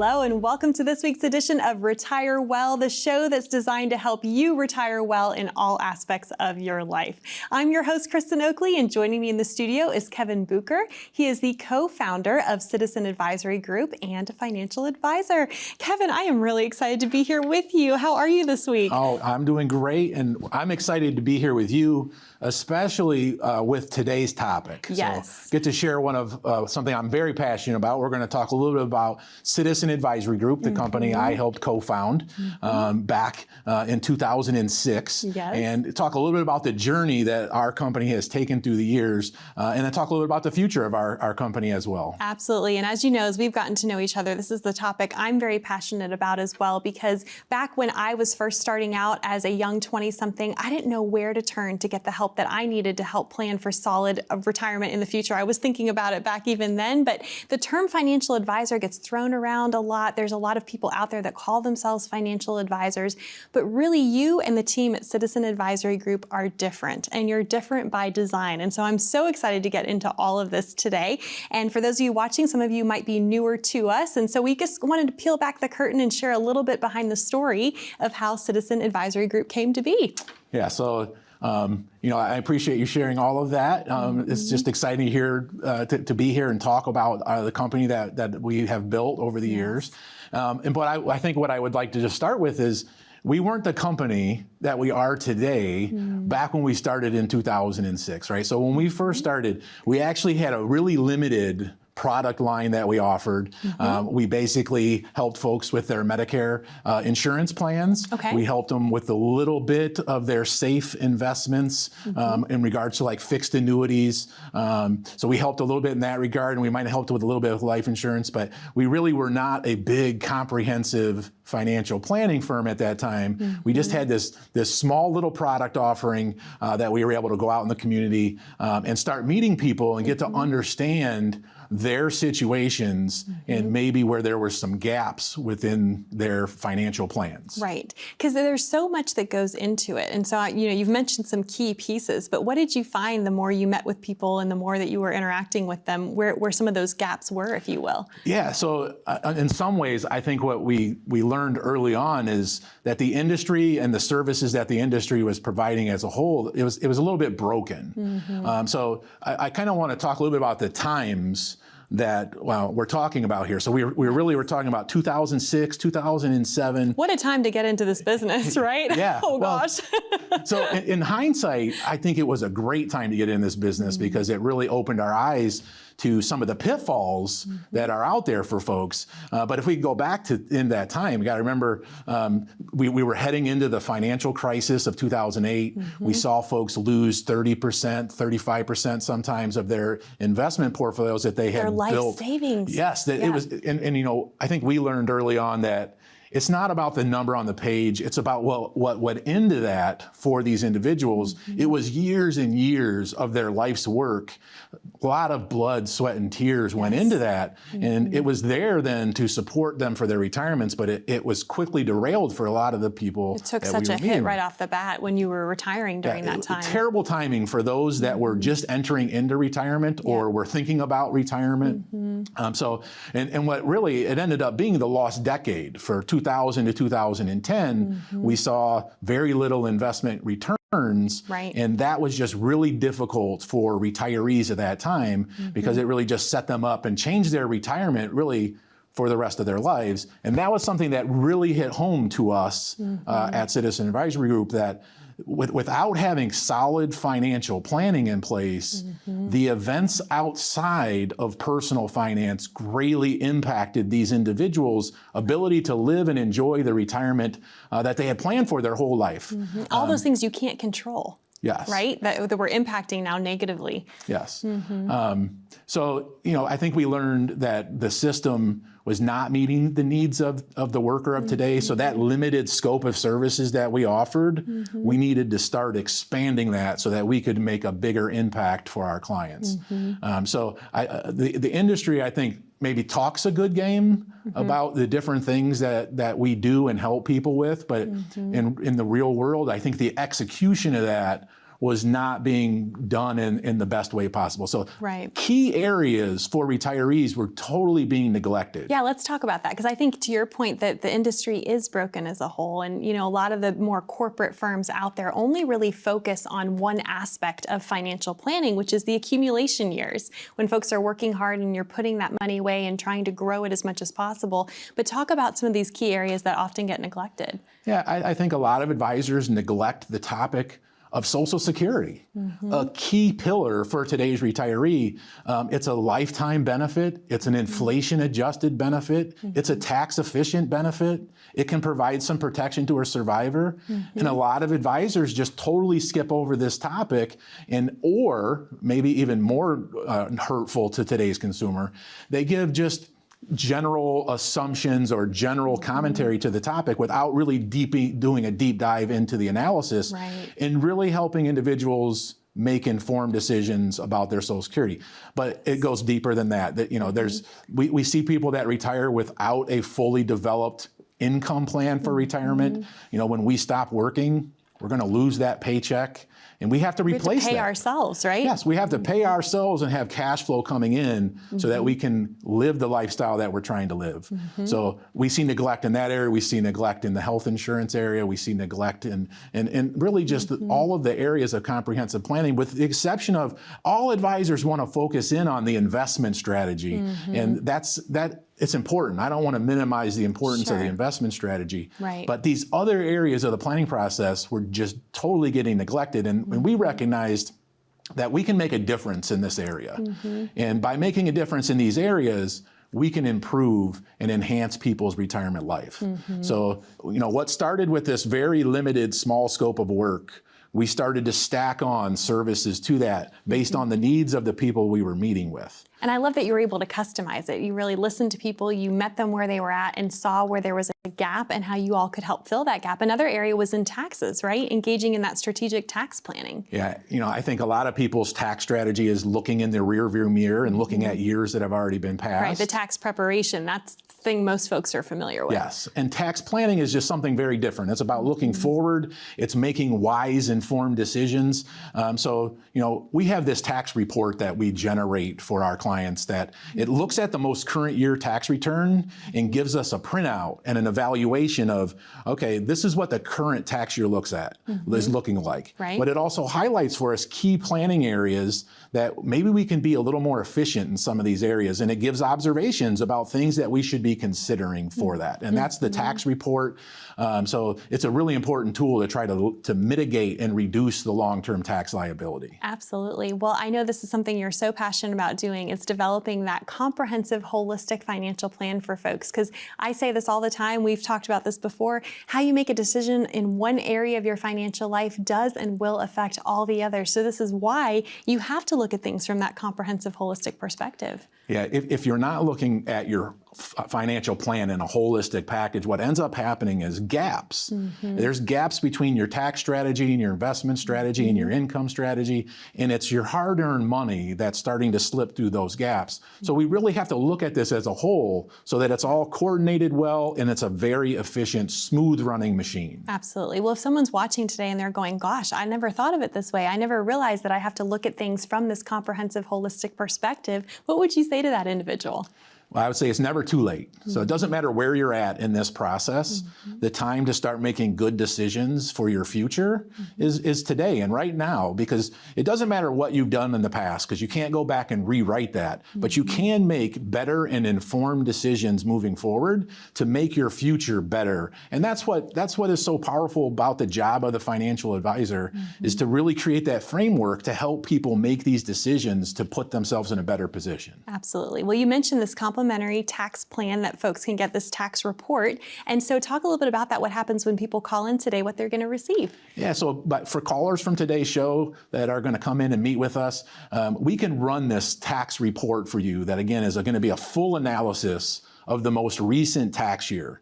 Hello, and welcome to this week's edition of Retire Well, the show that's designed to help you retire well in all aspects of your life. I'm your host, Kristen Oakley, and joining me in the studio is Kevin Bucher. He is the co-founder of Citizen Advisory Group and a financial advisor. Kevin, I am really excited to be here with you. How are you this week? Oh, I'm doing great, and I'm excited to be here with you, especially with today's topic. Yes. So get to share one of something I'm very passionate about. We're going to talk a little bit about Citizen Advisory Group, the company I helped co-found back in 2006, and talk a little bit about the journey that our company has taken through the years, and then talk a little bit about the future of our company as well. Absolutely, and as you know, as we've gotten to know each other, this is the topic I'm very passionate about as well, because back when I was first starting out as a young 20-something, I didn't know where to turn to get the help that I needed to help plan for solid retirement in the future. I was thinking about it back even then, but the term financial advisor gets thrown around a lot. There's a lot of people out there that call themselves financial advisors, but really you and the team at Citizen Advisory Group are different, and you're different by design. And so I'm so excited to get into all of this today. And for those of you watching, some of you might be newer to us, and so we just wanted to peel back the curtain and share a little bit behind the story of how Citizen Advisory Group came to be. Yeah, so I appreciate you sharing all of that. It's just exciting to be here and talk about the company that we have built over the years. But I think what I would like to just start with is we weren't the company that we are today back when we started in 2006, right? So when we first started, we actually had a really limited product line that we offered. We basically helped folks with their Medicare insurance plans. We helped them with a little bit of their safe investments in regards to like fixed annuities. So we helped a little bit in that regard, and we might have helped with a little bit of life insurance, but we really were not a big comprehensive financial planning firm at that time. We just had this small little product offering that we were able to go out in the community and start meeting people and get to understand their situations and maybe where there were some gaps within their financial plans. Right, because there's so much that goes into it. And so, you've mentioned some key pieces, but what did you find the more you met with people and the more that you were interacting with them, where some of those gaps were, if you will? Yeah, so in some ways, I think what we learned early on is that the industry and the services that the industry was providing as a whole, it was a little bit broken. So I kind of want to talk a little bit about the times that we're talking about here. So we really were talking about 2006, 2007. What a time to get into this business, right? Yeah. Oh, gosh. So in hindsight, I think it was a great time to get in this business because it really opened our eyes to some of the pitfalls that are out there for folks. But if we go back to in that time, you got to remember we were heading into the financial crisis of 2008. We saw folks lose 30%, 35% sometimes of their investment portfolios that they had built. Their life savings. Yes, it was, and I think we learned early on that it's not about the number on the page. It's about what went into that for these individuals. It was years and years of their life's work. A lot of blood, sweat, and tears went into that. And it was there then to support them for their retirements, but it was quickly derailed for a lot of the people. It took such a hit right off the bat when you were retiring during that time. Terrible timing for those that were just entering into retirement or were thinking about retirement. And what really, it ended up being the lost decade for 2000 to 2010, we saw very little investment returns, and that was just really difficult for retirees at that time because it really just set them up and changed their retirement really for the rest of their lives. And that was something that really hit home to us at Citizen Advisory Group, that without having solid financial planning in place, the events outside of personal finance greatly impacted these individuals' ability to live and enjoy the retirement that they had planned for their whole life. All those things you can't control. Yes. Right? That we're impacting now negatively. Yes. So, I think we learned that the system was not meeting the needs of the worker of today. So that limited scope of services that we offered, we needed to start expanding that so that we could make a bigger impact for our clients. So the industry, I think, maybe talks a good game about the different things that we do and help people with, but in the real world, I think the execution of that was not being done in the best way possible. So Right. key areas for retirees were totally being neglected. Yeah, let's talk about that, because I think to your point that the industry is broken as a whole, and a lot of the more corporate firms out there only really focus on one aspect of financial planning, which is the accumulation years, when folks are working hard and you're putting that money away and trying to grow it as much as possible. But talk about some of these key areas that often get neglected. Yeah, I think a lot of advisors neglect the topic of Social Security, a key pillar for today's retiree. It's a lifetime benefit. It's an inflation-adjusted benefit. It's a tax-efficient benefit. It can provide some protection to a survivor. And a lot of advisors just totally skip over this topic, or maybe even more hurtful to today's consumer, they give just general assumptions or general commentary to the topic without really doing a deep dive into the analysis, Right. and really helping individuals make informed decisions about their Social Security. But it goes deeper than that. We see people that retire without a fully developed income plan for retirement. When we stop working, we're going to lose that paycheck, and we have to replace We have to pay that. ourselves, right? Yes, we have to pay ourselves and have cash flow coming in so that we can live the lifestyle that we're trying to live. So we see neglect in that area. We see neglect in the health insurance area. We see neglect in really just all of the areas of comprehensive planning, with the exception of all advisors want to focus in on the investment strategy. And it's important. I don't want to minimize the importance of the Sure. investment strategy. Right. But these other areas of the planning process were just totally getting neglected. And we recognized that we can make a difference in this area. And by making a difference in these areas, we can improve and enhance people's retirement life. So, what started with this very limited small scope of work, we started to stack on services to that based on the needs of the people we were meeting with. And I love that you were able to customize it. You really listened to people, you met them where they were at and saw where there was a gap and how you all could help fill that gap. Another area was in taxes, right? Engaging in that strategic tax planning. Yeah, I think a lot of people's tax strategy is looking in the rearview mirror and looking at years that have already been passed. Right, the tax preparation, that's the thing most folks are familiar with. Yes, and tax planning is just something very different. It's about looking forward. It's making wise, informed decisions. So, we have this tax report that we generate for our clients that it looks at the most current year tax return and gives us a printout and an evaluation of, okay, this is what the current tax year is looking like. Right. But it also highlights for us key planning areas that maybe we can be a little more efficient in some of these areas. And it gives observations about things that we should be considering for that. And that's the tax report. So it's a really important tool to try to mitigate and reduce the long-term tax liability. Absolutely. Well, I know this is something you're so passionate about doing. It's developing that comprehensive, holistic financial plan for folks. Because I say this all the time, we've talked about this before, how you make a decision in one area of your financial life does and will affect all the others. So this is why you have to look at things from that comprehensive, holistic perspective. Yeah, if you're not looking at your financial plan in a holistic package, what ends up happening is gaps. There's gaps between your tax strategy and your investment strategy and your income strategy, and it's your hard-earned money that's starting to slip through those gaps. So we really have to look at this as a whole so that it's all coordinated well and it's a very efficient, smooth-running machine. Absolutely. Well, if someone's watching today and they're going, gosh, I never thought of it this way. I never realized that I have to look at things from this comprehensive, holistic perspective. What would you say to that individual? Well, I would say it's never too late. So it doesn't matter where you're at in this process. The time to start making good decisions for your future is today and right now, because it doesn't matter what you've done in the past, because you can't go back and rewrite that, but you can make better and informed decisions moving forward to make your future better. And that's what is so powerful about the job of the financial advisor, is to really create that framework to help people make these decisions to put themselves in a better position. Absolutely. Well, you mentioned this complimentary tax plan that folks can get, this tax report. And so talk a little bit about that. What happens when people call in today, what they're going to receive? Yeah, but for callers from today's show that are going to come in and meet with us, we can run this tax report for you that, again, is going to be a full analysis of the most recent tax year.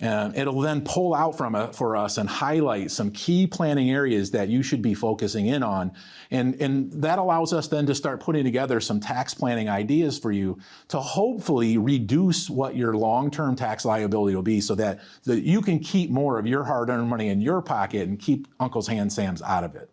It'll then pull out for us and highlight some key planning areas that you should be focusing in on. And that allows us then to start putting together some tax planning ideas for you to hopefully reduce what your long-term tax liability will be so that you can keep more of your hard-earned money in your pocket and keep Uncle's Hand Sam's out of it.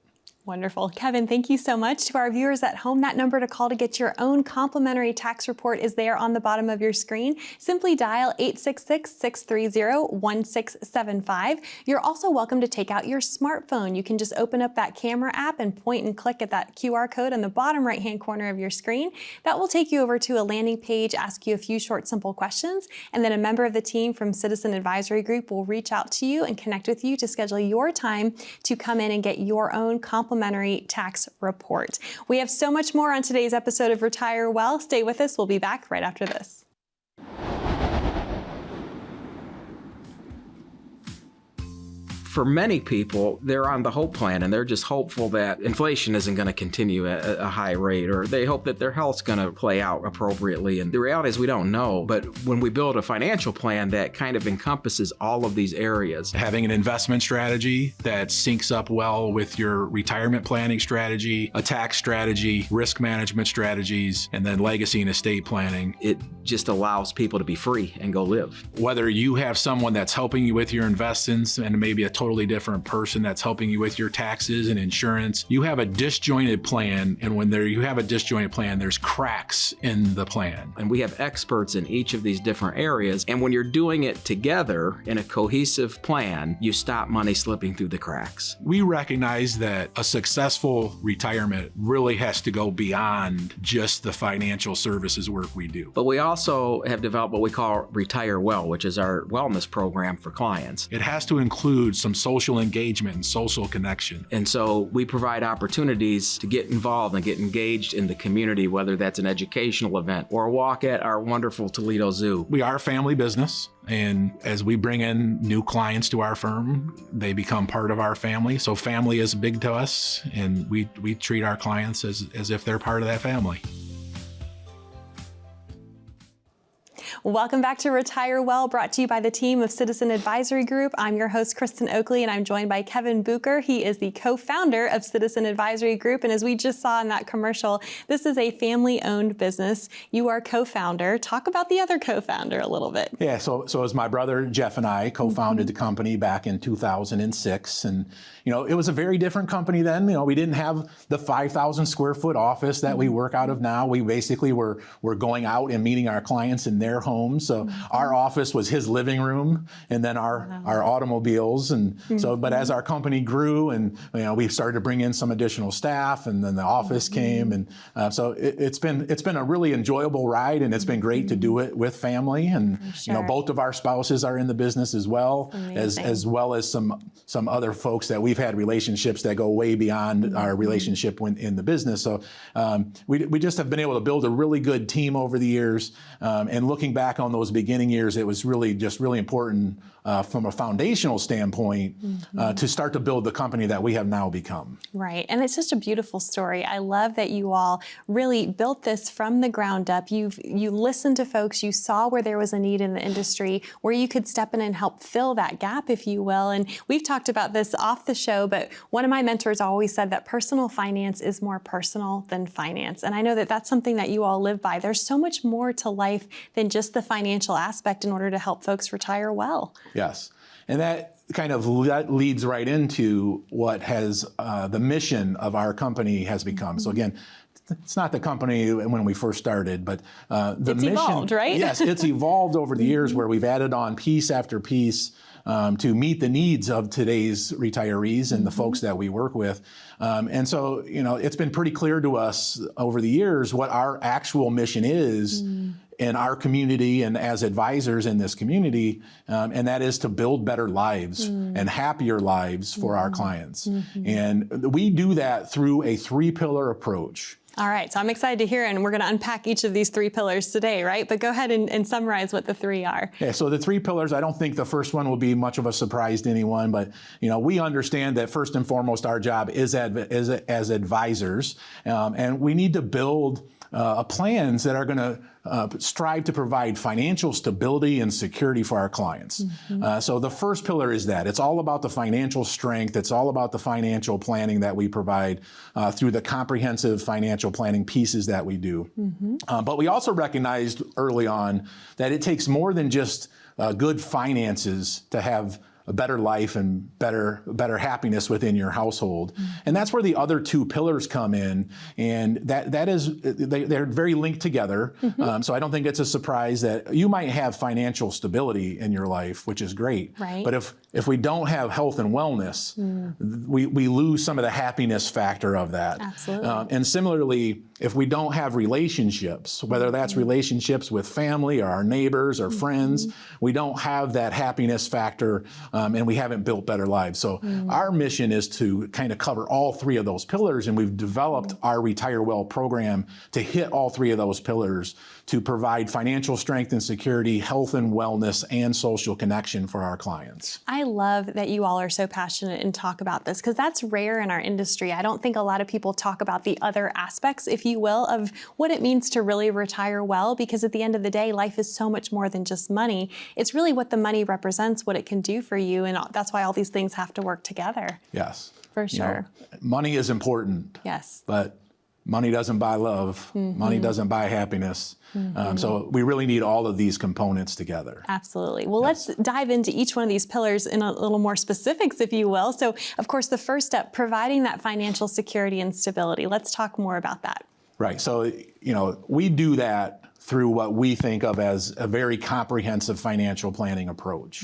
Wonderful. Kevin, thank you so much. To our viewers at home, that number to call to get your own complimentary tax report is there on the bottom of your screen. Simply dial 866-630-1675. You're also welcome to take out your smartphone. You can just open up that camera app and point and click at that QR code in the bottom right-hand corner of your screen. That will take you over to a landing page, ask you a few short, simple questions, and then a member of the team from Citizen Advisory Group will reach out to you and connect with you to schedule your time to come in and get your own complimentary tax report. We have so much more on today's episode of Retire Well. Stay with us. We'll be back right after this. For many people, they're on the hope plan and they're just hopeful that inflation isn't going to continue at a high rate, or they hope that their health's going to play out appropriately. And the reality is we don't know. But when we build a financial plan that kind of encompasses all of these areas, Having an investment strategy that syncs up well with your retirement planning strategy, a tax strategy, risk management strategies, and then legacy and estate planning. it just allows people to be free and go live. Whether you have someone that's helping you with your investments and maybe a totally different person that's helping you with your taxes and insurance, you have a disjointed plan. And when you have a disjointed plan, there's cracks in the plan. And we have experts in each of these different areas. And when you're doing it together in a cohesive plan, you stop money slipping through the cracks. We recognize that a successful retirement really has to go beyond just the financial services work we do. But we also have developed what we call Retire Well, which is our wellness program for clients. It has to include some social engagement and social connection. And so we provide opportunities to get involved and get engaged in the community, whether that's an educational event or a walk at our wonderful Toledo Zoo. We are a family business, and as we bring in new clients to our firm, they become part of our family. So family is big to us, and we treat our clients as if they're part of that family. Welcome back to Retire Well, brought to you by the team of Citizen Advisory Group. I'm your host, Kristen Oakley, and I'm joined by Kevin Bucher. He is the co-founder of Citizen Advisory Group, and as we just saw in that commercial, this is a family-owned business. You are co-founder. Talk about the other co-founder a little bit. Yeah, so as my brother Jeff and I co-founded the company back in 2006, and it was a very different company then. We didn't have the 5,000 square foot office that we work out of now. We basically were going out and meeting our clients in their homes. So our office was his living room, and then our automobiles. And so, but as our company grew, and we started to bring in some additional staff, and then the office came, and so it's been a really enjoyable ride, and it's been great to do it with family. And both of our spouses are in the business as well, as well as some other folks that we've had relationships that go way beyond our relationship in the business. So we just have been able to build a really good team over the years. And looking back on those beginning years, it was really important from a foundational standpoint to start to build the company that we have now become. Right, and it's just a beautiful story. I love that you all really built this from the ground up. You listened to folks, you saw where there was a need in the industry, where you could step in and help fill that gap, if you will. And we've talked about this off the show, but one of my mentors always said that personal finance is more personal than finance. And I know that that's something that you all live by. There's so much more to life than just the financial aspect in order to help folks retire well. Yes, and that kind of leads right into what has the mission of our company has become. So again, it's not the company when we first started, but the mission. It's evolved, right? Yes, it's evolved over the years, where we've added on piece after piece to meet the needs of today's retirees and the folks that we work with. And so, it's been pretty clear to us over the years what our actual mission is in our community and as advisors in this community, and that is to build better lives and happier lives for our clients. And we do that through a 3-pillar approach. All right, so I'm excited to hear, and we're going to unpack each of these 3 pillars today, right? But go ahead and summarize what the 3 are. Yeah, so the 3 pillars, I don't think the first one will be much of a surprise to anyone, but we understand that first and foremost, our job is as advisors, and we need to build plans that are going to strive to provide financial stability and security for our clients. So the first pillar is that. It's all about the financial strength. It's all about the financial planning that we provide through the comprehensive financial planning pieces that we do. But we also recognized early on that it takes more than just good finances to have a better life and better happiness within your household. And that's where the other two pillars come in, and they're very linked together. So I don't think it's a surprise that you might have financial stability in your life, which is great. Right. But if we don't have health and wellness, we lose some of the happiness factor of that. Absolutely. And similarly, if we don't have relationships, whether that's relationships with family or our neighbors or friends, we don't have that happiness factor, and we haven't built better lives. So our mission is to kind of cover all three of those pillars, and we've developed our Retire Well program to hit all three of those pillars to provide financial strength and security, health and wellness, and social connection for our clients. I love that you all are so passionate and talk about this, because that's rare in our industry. I don't think a lot of people talk about the other aspects, if you will, of what it means to really retire well, because at the end of the day, life is so much more than just money. It's really what the money represents, what it can do for you, and that's why all these things have to work together. Yes. For sure. Money is important. Yes. But money doesn't buy love. Money doesn't buy happiness. So we really need all of these components together. Absolutely. Well, let's dive into each one of these pillars in a little more specifics, if you will. So, of course, the first step, providing that financial security and stability. Let's talk more about that. Right. So, we do that through what we think of as a very comprehensive financial planning approach.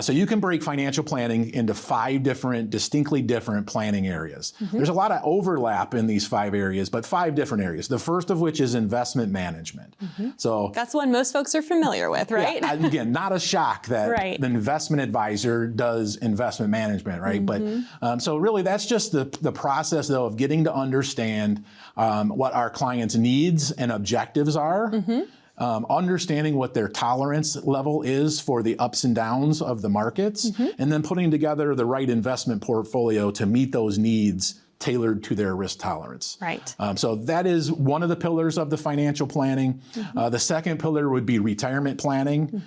So you can break financial planning into 5 distinctly different planning areas. There's a lot of overlap in these 5 areas, but 5 different areas. The first of which is investment management. So that's one most folks are familiar with, right? Yeah, again, not a shock that Right. the investment advisor does investment management, right? But so really that's just the process, though, of getting to understand what our clients' needs and objectives are. Understanding what their tolerance level is for the ups and downs of the markets, and then putting together the right investment portfolio to meet those needs tailored to their risk tolerance. Right. So that is one of the pillars of the financial planning. The second pillar would be retirement planning.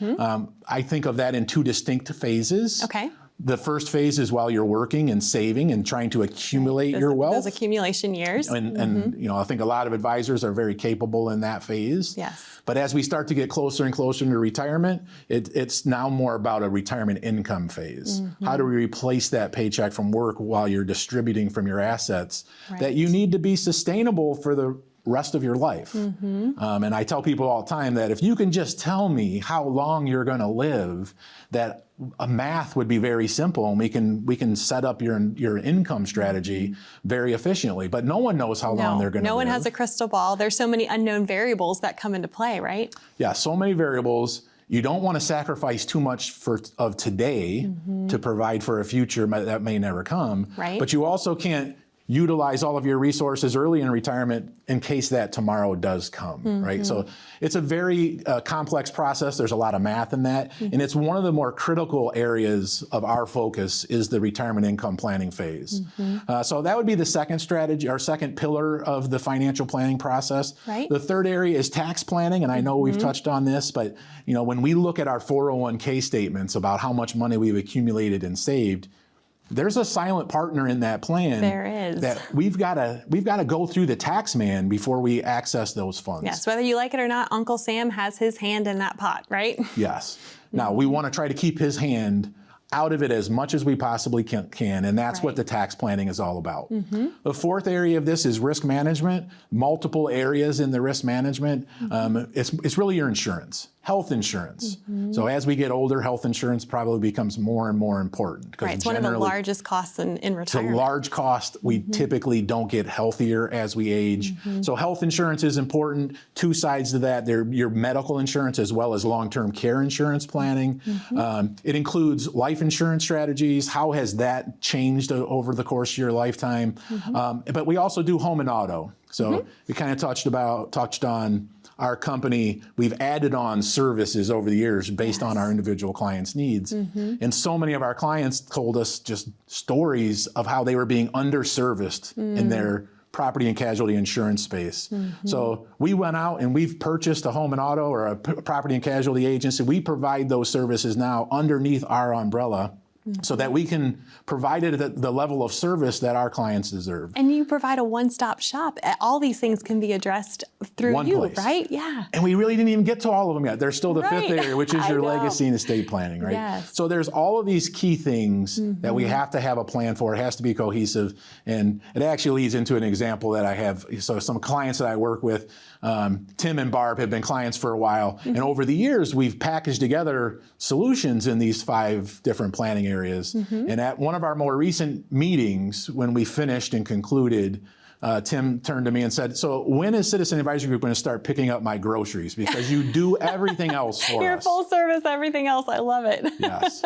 I think of that in 2 distinct phases. Okay. The first phase is while you're working and saving and trying to accumulate your wealth. Those accumulation years. And I think a lot of advisors are very capable in that phase. Yes. But as we start to get closer and closer to retirement, it's now more about a retirement income phase. How do we replace that paycheck from work while you're distributing from your assets that you need to be sustainable for the rest of your life? And I tell people all the time that if you can just tell me how long you're going to live, that math would be very simple, and we can set up your income strategy very efficiently. But no one knows how long they're going to live. No one has a crystal ball. There's so many unknown variables that come into play, right? Yeah, so many variables. You don't want to sacrifice too much of today to provide for a future that may never come. Right. But you also can't utilize all of your resources early in retirement in case that tomorrow does come, right? So it's a very complex process. There's a lot of math in that. And it's one of the more critical areas of our focus is the retirement income planning phase. So that would be the second strategy, or second pillar of the financial planning process. Right. The third area is tax planning. And I know we've touched on this, but when we look at our 401k statements about how much money we've accumulated and saved, there's a silent partner in that plan. There is. That we've got to go through the tax man before we access those funds. Yes, whether you like it or not, Uncle Sam has his hand in that pot, right? Yes. Now, we want to try to keep his hand out of it as much as we possibly can, and that's what the tax planning is all about. The fourth area of this is risk management. Multiple areas in the risk management. It's really your insurance. Health insurance. So as we get older, health insurance probably becomes more and more important. Right, it's one of the largest costs in retirement. It's a large cost. We typically don't get healthier as we age. So health insurance is important. 2 sides to that. They're your medical insurance as well as long-term care insurance planning. It includes life insurance strategies. How has that changed over the course of your lifetime? But we also do home and auto. So we kind of touched on our company. We've added on services over the years based on our individual clients' needs. And so many of our clients told us just stories of how they were being underserviced in their property and casualty insurance space. So we went out and we've purchased a home and auto or a property and casualty agency. We provide those services now underneath our umbrella. so that we can provide it at the level of service that our clients deserve. And you provide a one-stop shop. All these things can be addressed through One you, place. right? Yeah. And we really didn't even get to all of them yet. There's still the fifth area, which is I your know. legacy and estate planning, right? Yes. So there's all of these key things that we have to have a plan for. It has to be cohesive. And it actually leads into an example that I have. So some clients that I work with, Tim and Barb have been clients for a while. And over the years, we've packaged together solutions in these 5 different planning areas. And at one of our more recent meetings, when we finished and concluded, Tim turned to me and said, so when is Citizen Advisory Group going to start picking up my groceries? Because you do everything else for You're us. full service, everything else. I love it. Yes.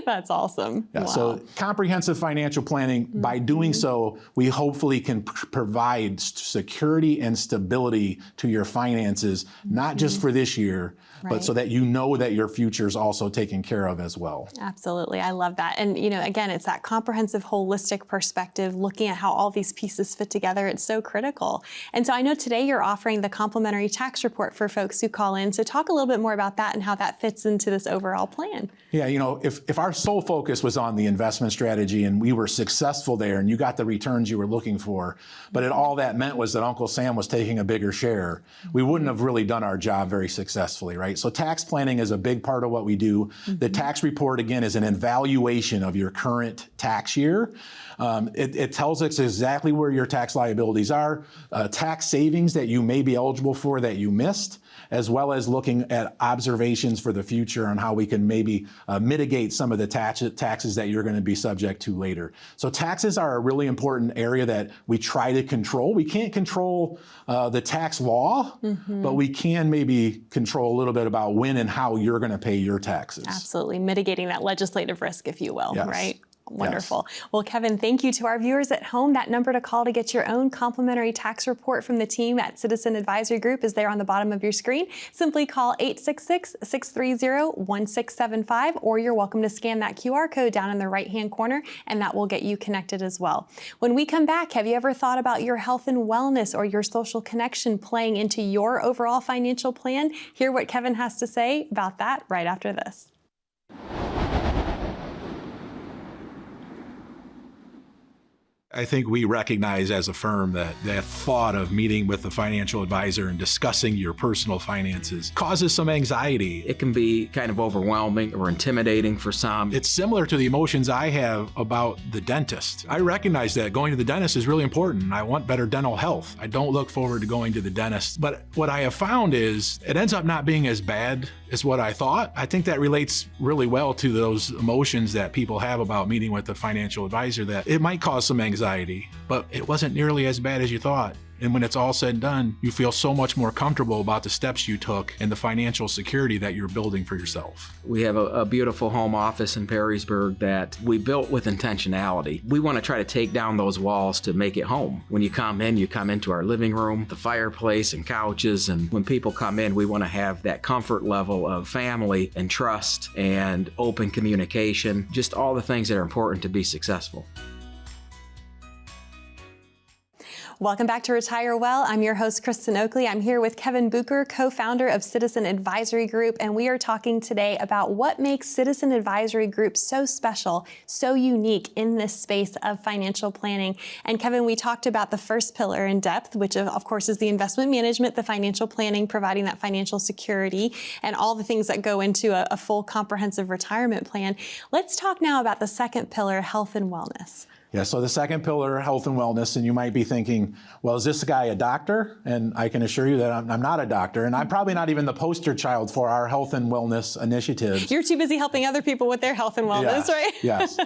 That's awesome. Yeah, Wow. so comprehensive financial planning, by doing so, we hopefully can provide security and stability to your finances, not just for this year, but so that you know that your future is also taken care of as well. Absolutely. I love that. And, again, it's that comprehensive, holistic perspective, looking at how all these pieces fit together. It's so critical. And so I know today you're offering the complimentary tax report for folks who call in. So talk a little bit more about that and how that fits into this overall plan. Yeah, if our sole focus was on the investment strategy and we were successful there and you got the returns you were looking for, but all that meant was that Uncle Sam was taking a bigger share, we wouldn't have really done our job very successfully, right? So tax planning is a big part of what we do. The tax report, again, is an evaluation of your current tax year. It tells us exactly where your tax liabilities are, tax savings that you may be eligible for that you missed, as well as looking at observations for the future on how we can maybe mitigate some of the taxes that you're going to be subject to later. So taxes are a really important area that we try to control. We can't control the tax law, but we can maybe control a little bit about when and how you're going to pay your taxes. Absolutely. Mitigating that legislative risk, if you will, Yes. right? Wonderful. Yes. Well, Kevin, thank you to our viewers at home. That number to call to get your own complimentary tax report from the team at Citizen Advisory Group is there on the bottom of your screen. Simply call 866-630-1675, or you're welcome to scan that QR code down in the right-hand corner, and that will get you connected as well. When we come back, have you ever thought about your health and wellness or your social connection playing into your overall financial plan? Hear what Kevin has to say about that right after this. I think we recognize as a firm that thought of meeting with a financial advisor and discussing your personal finances causes some anxiety. It can be kind of overwhelming or intimidating for some. It's similar to the emotions I have about the dentist. I recognize that going to the dentist is really important. I want better dental health. I don't look forward to going to the dentist. But what I have found is it ends up not being as bad as what I thought. I think that relates really well to those emotions that people have about meeting with a financial advisor, that it might cause some anxiety, but it wasn't nearly as bad as you thought. And when it's all said and done, you feel so much more comfortable about the steps you took and the financial security that you're building for yourself. We have a beautiful home office in Perrysburg that we built with intentionality. We want to try to take down those walls to make it home. When you come into our living room, the fireplace and couches, and when people come in, we want to have that comfort level of family and trust and open communication, just all the things that are important to be successful. Welcome back to Retire Well. I'm your host, Kristen Oakley. I'm here with Kevin Bucher, co-founder of Citizen Advisory Group, and we are talking today about what makes Citizen Advisory Group so special, so unique in this space of financial planning. And Kevin, we talked about the first pillar in depth, which of course is the investment management, the financial planning, providing that financial security, and all the things that go into a full comprehensive retirement plan. Let's talk now about the second pillar, health and wellness. Yeah, so the second pillar, health and wellness, and you might be thinking, well, is this guy a doctor? And I can assure you that I'm not a doctor, and I'm probably not even the poster child for our health and wellness initiatives. You're too busy helping other people with their health and wellness, right? Yes.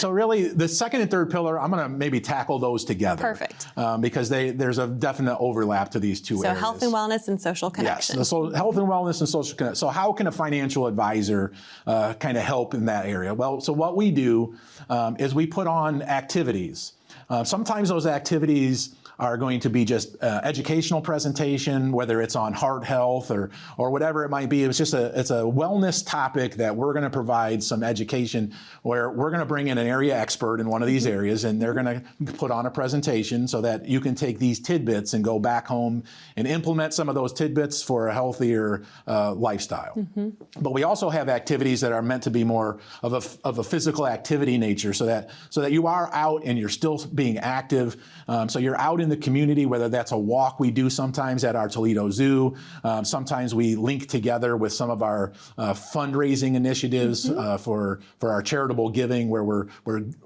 So really, the second and third pillar, I'm going to maybe tackle those together. Perfect. Because there's a definite overlap to these two areas. So health and wellness and social connection. Yes, so health and wellness and social connection. So how can a financial advisor kind of help in that area? Well, so what we do is we put on activities Sometimes those activities are going to be just educational presentation, whether it's on heart health or whatever it might be. It's a wellness topic that we're going to provide some education where we're going to bring in an area expert in one of these areas, and they're going to put on a presentation so that you can take these tidbits and go back home and implement some of those tidbits for a healthier lifestyle. But we also have activities that are meant to be more of a physical activity nature, so that you are out and you're still being active. So you're out in the community, whether that's a walk we do sometimes at our Toledo Zoo. Sometimes we link together with some of our fundraising initiatives for our charitable giving, where we're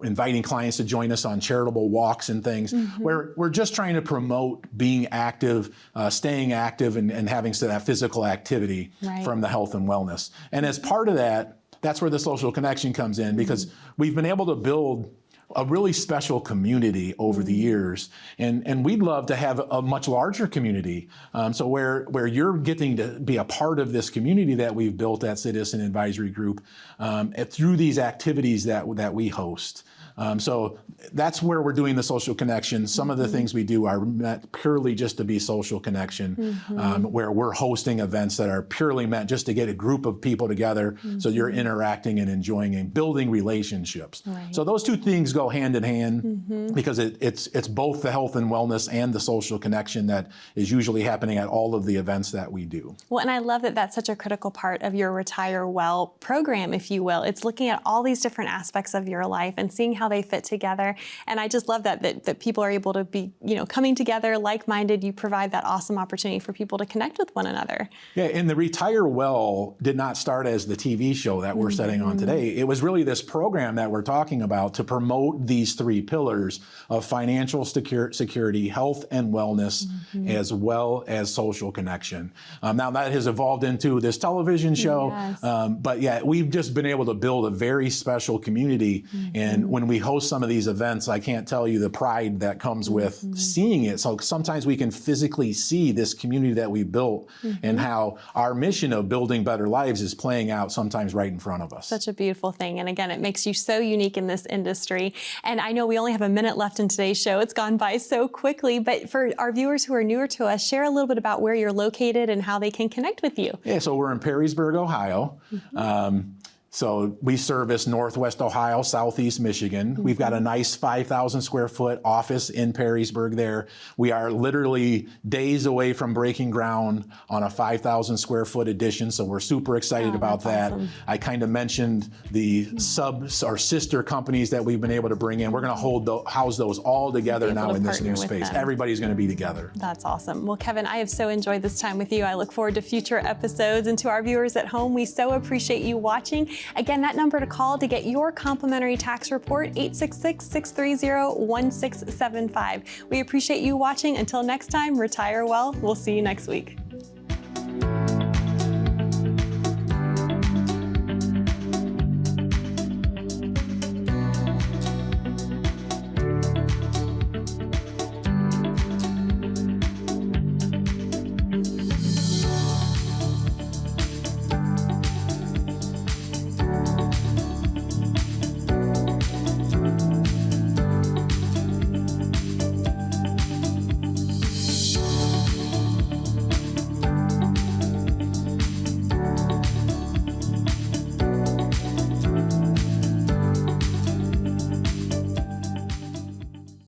inviting clients to join us on charitable walks and things, where we're just trying to promote being active, staying active, and having that physical activity from the health and wellness. And as part of that, that's where the social connection comes in, because we've been able to build a really special community over the years, and we'd love to have a much larger community. So where you're getting to be a part of this community that we've built at Citizen Advisory Group through these activities that we host. So that's where we're doing the social connection. Some of the things we do are meant purely just to be social connection, where we're hosting events that are purely meant just to get a group of people together, so you're interacting and enjoying and building relationships. So those two things go hand in hand, because it's both the health and wellness and the social connection that is usually happening at all of the events that we do. Well, and I love that that's such a critical part of your Retire Well program, if you will. It's looking at all these different aspects of your life and seeing how they fit together. And I just love that people are able to be, coming together, like-minded. You provide that awesome opportunity for people to connect with one another. Yeah, and the Retire Well did not start as the TV show that we're setting on today. It was really this program that we're talking about to promote these three pillars of financial security, health and wellness, as well as social connection. Now that has evolved into this television show, but yeah, we've just been able to build a very special community. And when we host some of these events, I can't tell you the pride that comes with seeing it. So sometimes we can physically see this community that we built, and how our mission of building better lives is playing out sometimes right in front of us. Such a beautiful thing. And again, it makes you so unique in this industry. And I know we only have a minute left in today's show. It's gone by so quickly, but for our viewers who are newer to us, share a little bit about where you're located and how they can connect with you. Yeah, so we're in Perrysburg, Ohio. So we service Northwest Ohio, Southeast Michigan. We've got a nice 5,000 square foot office in Perrysburg there. We are literally days away from breaking ground on a 5,000 square foot addition, so we're super excited about that. Awesome. I kind of mentioned the subs or sister companies that we've been able to bring in. We're going to house those all together now in this new space. Everybody's going to be together. That's awesome. Well, Kevin, I have so enjoyed this time with you. I look forward to future episodes. And to our viewers at home, we so appreciate you watching. Again, that number to call to get your complimentary tax report, 866-630-1675. We appreciate you watching. Until next time, retire well. We'll see you next week.